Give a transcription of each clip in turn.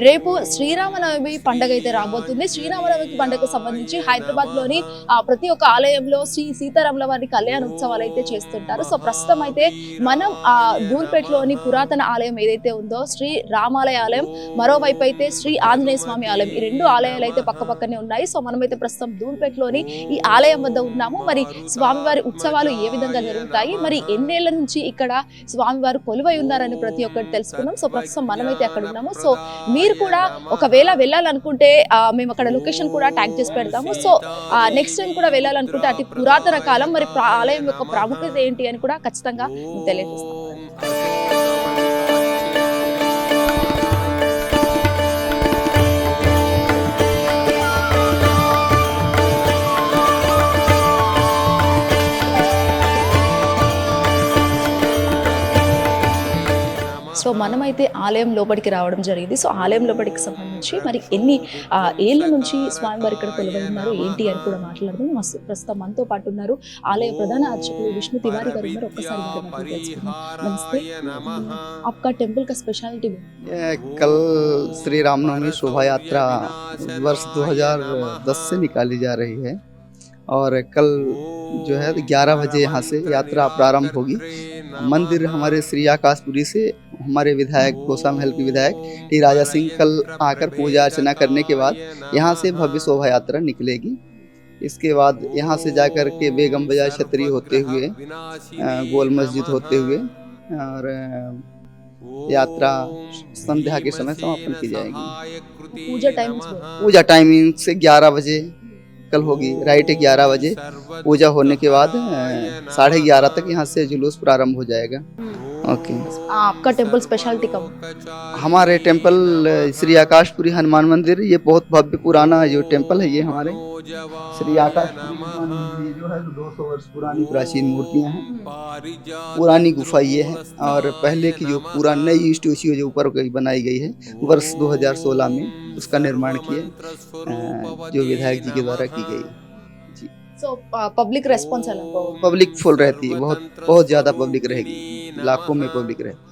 రేపు శ్రీరామనవమి పండుగ అయితే రాబోతుంది. శ్రీరామనవమి పండుగకు సంబంధించి హైదరాబాద్ లోని ప్రతి ఒక్క ఆలయంలో శ్రీ సీతారాముల వారి కళ్యాణ ఉత్సవాలు అయితే చేస్తుంటారు. సో ప్రస్తుతం అయితే మనం ధూల్పేటలోని పురాతన ఆలయం ఏదైతే ఉందో శ్రీ రామాలయ ఆలయం, మరోవైపు అయితే శ్రీ ఆంజనేయ స్వామి ఆలయం, ఈ రెండు ఆలయాలు అయితే పక్క పక్కనే ఉన్నాయి. సో మనమైతే ప్రస్తుతం ధూల్పేటలోని ఈ ఆలయం వద్ద ఉన్నాము. మరి స్వామివారి ఉత్సవాలు ఏ విధంగా జరుగుతాయి, మరి ఎన్నేళ్ల నుంచి ఇక్కడ స్వామివారు కొలువై ఉన్నారని ప్రతి ఒక్కటి తెలుసుకున్నాం. సో ప్రస్తుతం మనమైతే అక్కడ ఉన్నాము. సో మీరు కూడా ఒకవేళ వెళ్ళాలనుకుంటే మేము అక్కడ లొకేషన్ కూడా ట్యాగ్ చేసి పెడతాము. సో నెక్స్ట్ టైం కూడా వెళ్ళాలనుకుంటే అతి పురాతన కాలం మరి ఆలయం యొక్క ప్రాముఖ్యత ఏంటి అని కూడా ఖచ్చితంగా తెలియజేస్తాం. సో మనమైతే ఆలయం లోపలికి రావడం జరిగింది. సో ఆలయం లోపలికి సంబంధించి మరి ఎన్ని ఏళ్ళ నుంచి స్వామివారు ఇక్కడ కొలువై ఉన్నారు ఏంటి అని కూడా మాట్లాడదాం. ప్రస్తుతం మనతో పాటు ఉన్నారు ఆలయ ప్రధాన అర్చకులు విష్ణు తివారీ గారు ఉన్నారు. ఒక్కసారి తెలుసుకుందాం. నమస్తే, आपका टेम्पल का स्पेशलिटी? कल श्री रामनवमी शोभा यात्रा वर्ष 2010 से निकाली जा रही है और कल जो है 11 बजे यहाँ से यात्रा प्रारंभ होगी। मंदिर हमारे श्री आकाशपुरी से हमारे विधायक गोसा महल के विधायक टी राजा सिंह कल आकर पूजा अर्चना करने के बाद यहाँ से भव्य शोभा यात्रा निकलेगी। इसके बाद यहाँ से जाकर के बेगम बाजार छतरी होते हुए गोल मस्जिद होते हुए और यात्रा संध्या के समय समापन की जाएगी। पूजा टाइमिंग से 11 बजे कल होगी। राइट 11 बजे पूजा होने के बाद 11:30 तक यहाँ से जुलूस प्रारंभ हो जाएगा। ओके, आपका टेम्पल स्पेशलिटी कब? हमारे टेम्पल श्री आकाशपुरी हनुमान मंदिर, ये बहुत भव्य पुराना जो टेम्पल है, ये हमारे श्री आकाशपुरी हनुमान मंदिर जो है 200 वर्ष पुरानी प्राचीन मूर्तियाँ हैं, पुरानी गुफा ये है। और पहले की जो पूरा नई स्टैच्यू जो ऊपर बनाई गई है वर्ष 2016 में उसका निर्माण किए जो विधायक जी के द्वारा की गई। సో పబ్లిక్ రెస్పాన్స్ ఎలా? पब्लिक फुल रहती है, बहुत ज़्यादा पब्लिक रहेगी, लाखों में पब्लिक रहेगी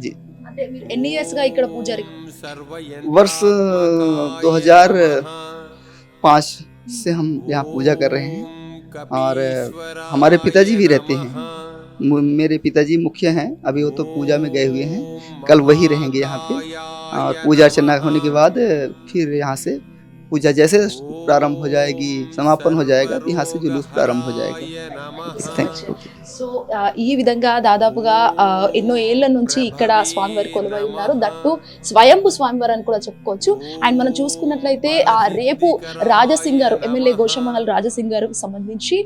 जी। అంటే మీరు ఎన్ని ఇయర్స్ గా ఇక్కడ పూజారి? वर्ष 2005 से हम यहाँ पूजा कर रहे हैं और हमारे पिताजी भी रहते हैं। मेरे पिताजी मुखिया हैं, अभी वो तो पूजा में गए हुए हैं, कल वही रहेंगे यहाँ पे। और पूजा अर्चना होने के बाद फिर यहाँ से पूजा जैसे प्रारंभ हो जाएगी, समापन हो जाएगा, तो यहाँ से जुलूस प्रारंभ हो जाएगा। थैंक्स। సో ఈ విధంగా దాదాపుగా ఎన్నో ఏళ్ల నుంచి ఇక్కడ స్వామివారి కొలువై ఉన్నారు. దట్టు స్వయంభు స్వామివారు అని కూడా చెప్పుకోవచ్చు. అండ్ మనం చూసుకున్నట్లయితే రేపు రాజసింగ్ గారు, ఎమ్మెల్యే గోషమహల్ రాజసింగ్ గారికి సంబంధించి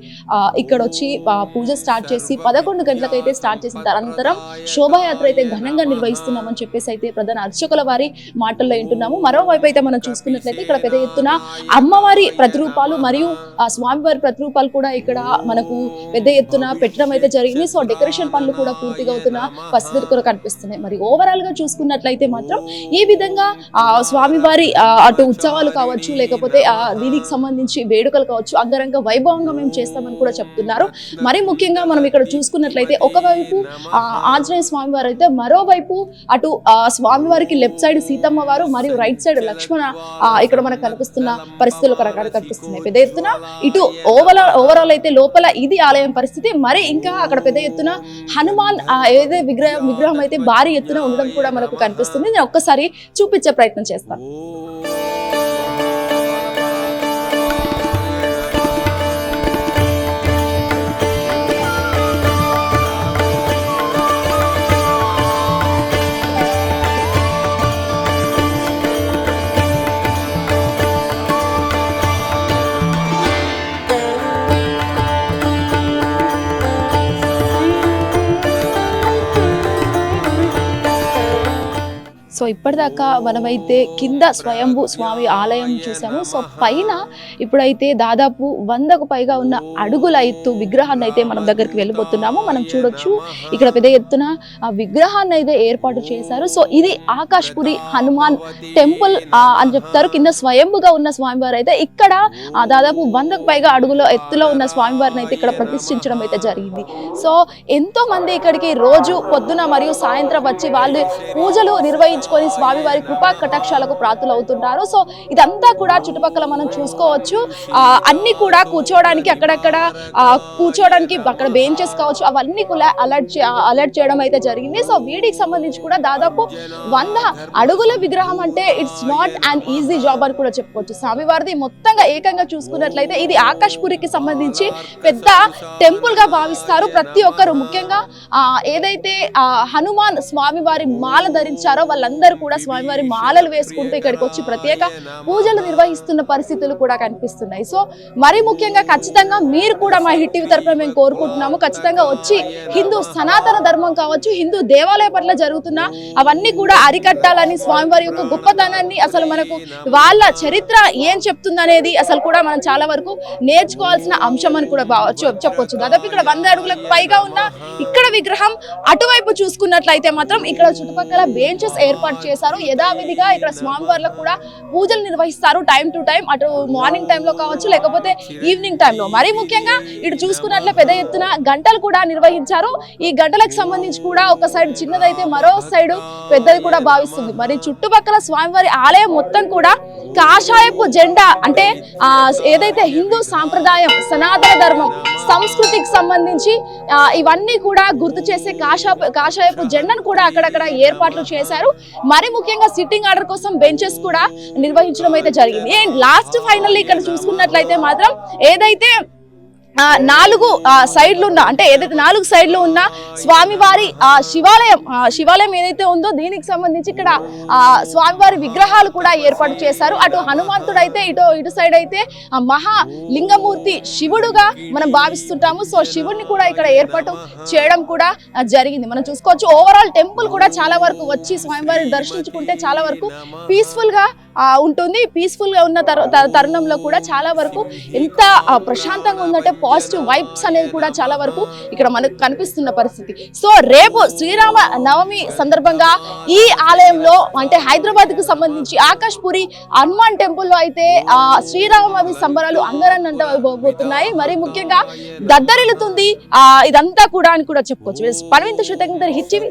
ఇక్కడ వచ్చి పూజ స్టార్ట్ చేసి 11 గంటలకైతే స్టార్ట్ చేసిన అనంతరం శోభాయాత్ర అయితే ఘనంగా నిర్వహిస్తున్నామని చెప్పేసి అయితే ప్రధాన అర్చకుల వారి మాటల్లో వింటున్నాము. మరోవైపు అయితే మనం చూసుకున్నట్లయితే ఇక్కడ పెద్ద ఎత్తున అమ్మవారి ప్రతిరూపాలు మరియు స్వామివారి ప్రతిరూపాలు కూడా ఇక్కడ మనకు పెద్ద ఎత్తున పెట్టడం అయితే జరిగింది. సో డెకరేషన్ పనులు కూడా పూర్తిగా అవుతున్న పరిస్థితులు కూడా కనిపిస్తున్నాయి. మరి ఓవరాల్ గా చూసుకున్నట్లయితే మాత్రం ఈ విధంగా స్వామివారి అటు ఉత్సవాలు కావచ్చు, లేకపోతే దీనికి సంబంధించి వేడుకలు కావచ్చు, అంగరంగ వైభవంగా మేము చేస్తామని కూడా చెప్తున్నారు. మరి ముఖ్యంగా మనం ఇక్కడ చూసుకున్నట్లయితే ఒకవైపు ఆంజనేయ స్వామివారు అయితే, మరోవైపు అటు స్వామివారికి లెఫ్ట్ సైడ్ సీతమ్మ వారు మరియు రైట్ సైడ్ లక్ష్మణ ఇక్కడ మనకు కనిపిస్తున్న పరిస్థితులు కనిపిస్తున్నాయి పెద్ద ఎత్తున. ఇటు ఓవరాల్ అయితే లోపల ఇది ఆలయం పరిస్థితి. మరి ఇంకా అక్కడ పెద్ద ఎత్తున హనుమాన్ ఏదైతే విగ్రహం అయితే భారీ ఎత్తున ఉండడం కూడా మనకు కనిపిస్తుంది. నేను ఒక్కసారి చూపించే ప్రయత్నం చేస్తాను. సో ఇప్పటిదాకా మనమైతే కింద స్వయంభు స్వామి ఆలయం చూసాము. సో పైన ఇప్పుడైతే దాదాపు 100కు పైగా ఉన్న అడుగుల ఎత్తు విగ్రహాన్ని అయితే మనం దగ్గరికి వెళ్ళిపోతున్నాము. మనం చూడొచ్చు ఇక్కడ పెద్ద ఎత్తున ఆ విగ్రహాన్ని అయితే ఏర్పాటు చేశారు. సో ఇది ఆకాశపురి హనుమాన్ టెంపుల్ అని చెప్తారు. కింద స్వయంభుగా ఉన్న స్వామివారు అయితే ఇక్కడ దాదాపు 100కు పైగా అడుగుల ఎత్తులో ఉన్న స్వామివారిని అయితే ఇక్కడ ప్రతిష్ఠించడం అయితే జరిగింది. సో ఎంతో మంది ఇక్కడికి రోజు పొద్దున మరియు సాయంత్రం వచ్చి వాళ్ళు పూజలు నిర్వహించి దర్శించుకొని స్వామివారి కృపా కటాక్షాలకు ప్రాతులు అవుతుంటారు. సో ఇదంతా కూడా చుట్టుపక్కల మనం చూసుకోవచ్చు. అన్ని కూడా కూర్చోవడానికి అక్కడక్కడ కూర్చోవడానికి అక్కడ బెంచెస్ కావచ్చు, అవన్నీ కూడా అలర్ట్ చేయడం అయితే జరిగింది. సో వీటికి సంబంధించి కూడా దాదాపు 100 అడుగుల విగ్రహం అంటే it's not an easy job అని కూడా చెప్పుకోవచ్చు. స్వామివారిది మొత్తంగా ఏకంగా చూసుకున్నట్లయితే ఇది ఆకాష్పురికి సంబంధించి పెద్ద టెంపుల్ గా భావిస్తారు ప్రతి ఒక్కరు. ముఖ్యంగా ఏదైతే హనుమాన్ స్వామివారి మాల ధరించారో వాళ్ళందరూ కూడా స్వామివారి మాలలు వేసుకుంటూ ఇక్కడికి వచ్చి ప్రత్యేక పూజలు నిర్వహిస్తున్న పరిస్థితులు కూడా కనిపిస్తున్నాయి. సో మరి ముఖ్యంగా ఖచ్చితంగా మీరు కూడా మా హిట్ టీవీ తరపున మేము కోరుకుంటున్నాము, ఖచ్చితంగా వచ్చి హిందూ సనాతన ధర్మం కావచ్చు, హిందూ దేవాలయ పట్ల జరుగుతున్న అవన్నీ కూడా అరికట్టాలని, స్వామివారి యొక్క గొప్పతనాన్ని అసలు మనకు వాళ్ళ చరిత్ర ఏం చెప్తుందనేది అసలు కూడా మనం చాలా వరకు నేర్చుకోవాల్సిన అంశం అని కూడా చెప్పొచ్చు. దాదాపు ఇక్కడ 100 అడుగులకు పైగా ఉన్న ఇక్కడ విగ్రహం అటువైపు చూసుకున్నట్లయితే మాత్రం ఇక్కడ చుట్టుపక్కల బెంచెస్ ఏర్పాటు చేశారు. యథావిధిగా ఇక్కడ స్వామివార్లకు కూడా పూజలు నిర్వహిస్తారు టైం టు టైం, అటు మార్నింగ్ టైంలో కావచ్చు లేకపోతే ఈవినింగ్ టైంలో. మరీ ముఖ్యంగా ఇటు చూసుకున్నట్లే పెద్ద ఎత్తున గంటలు కూడా నిర్వహించారు. ఈ గంటలకు సంబంధించి కూడా ఒక సైడ్ చిన్నదైతే మరో సైడ్ పెద్దది కూడా భావిస్తుంది. మరి చుట్టుపక్కల స్వామివారి ఆలయం మొత్తం కూడా కాషాయపు జెండా అంటే ఏదైతే హిందూ సాంప్రదాయం, సనాతన ధర్మం, సంస్కృతికి సంబంధించి ఇవన్నీ కూడా గుర్తు చేసే కాషాయపు జెండాను కూడా అక్కడక్కడ ఏర్పాట్లు చేశారు. మరి ముఖ్యంగా సిట్టింగ్ ఆర్డర్ కోసం బెంచెస్ కూడా నిర్వహించడం అయితే జరిగింది. అండ్ లాస్ట్ ఫైనల్లీ ఇక్కడ చూసుకున్నట్లయితే మాత్రం ఏదైతే 4 సైడ్లు ఉన్న అంటే ఏదైతే 4 సైడ్లు ఉన్న స్వామివారి శివాలయం ఏదైతే ఉందో దీనికి సంబంధించి ఇక్కడ స్వామివారి విగ్రహాలు కూడా ఏర్పాటు చేశారు. అటు హనుమంతుడు అయితే ఇటు సైడ్ అయితే మహాలింగమూర్తి శివుడుగా మనం భావిస్తుంటాము. సో శివుడిని కూడా ఇక్కడ ఏర్పాటు చేయడం కూడా జరిగింది. మనం చూసుకోవచ్చు ఓవరాల్ టెంపుల్ కూడా చాలా వరకు వచ్చి స్వామివారిని దర్శించుకుంటే చాలా వరకు పీస్ఫుల్ గా ఉంటుంది. పీస్ఫుల్ గా ఉన్న తరుణంలో కూడా చాలా వరకు ఎంత ప్రశాంతంగా ఉందంటే పాజిటివ్ వైబ్స్ అనేది కూడా చాలా వరకు ఇక్కడ మనకు కనిపిస్తున్న పరిస్థితి. సో రేపు శ్రీరామ నవమి సందర్భంగా ఈ ఆలయంలో అంటే హైదరాబాద్ కు సంబంధించి ఆకాష్పురి హనుమాన్ టెంపుల్ లో అయితే శ్రీరామనవమి సంబరాలు అంగరంగపోతున్నాయి. మరి ముఖ్యంగా దద్దరిల్లుతుంది ఇదంతా కూడా అని కూడా చెప్పుకోవచ్చు. పరవింత హిట్ టీవీ.